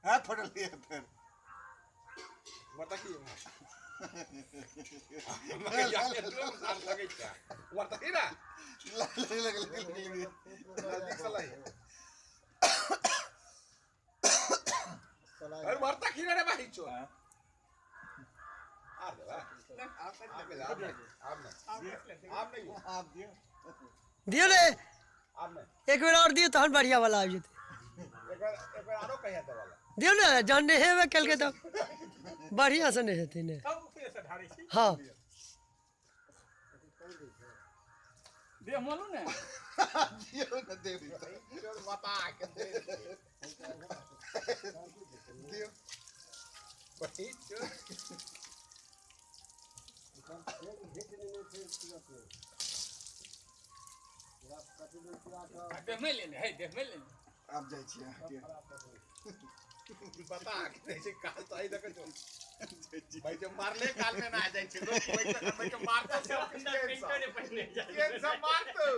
हाथ फोड़ लिया फिर वर्ता की मगे जाके तुम साथ लगे क्या वर्ता की ना लगे नजदीक से लाई अरे वर्ता की रे भाई चो आ दे आप नहीं आप दियो दियो ले आप नहीं एक बेर और दियो तहन बढ़िया वाला आ जेते एक बार आरो कहिया दे वाला दियो ना जान ने हेवे कल के तो बढ़िया से नहीं हेते ने हाँ दे मालू ने दियो ना दे चोर माता के दे दियो भाई चोर देख में लेने है देख में लेने आप जाई छियै बता कैसे काल तो आई देखो भाई जो मारले काल में ना आ जाए छे तो भाई जो मारता से पिंटो ने पहले केन से मार तू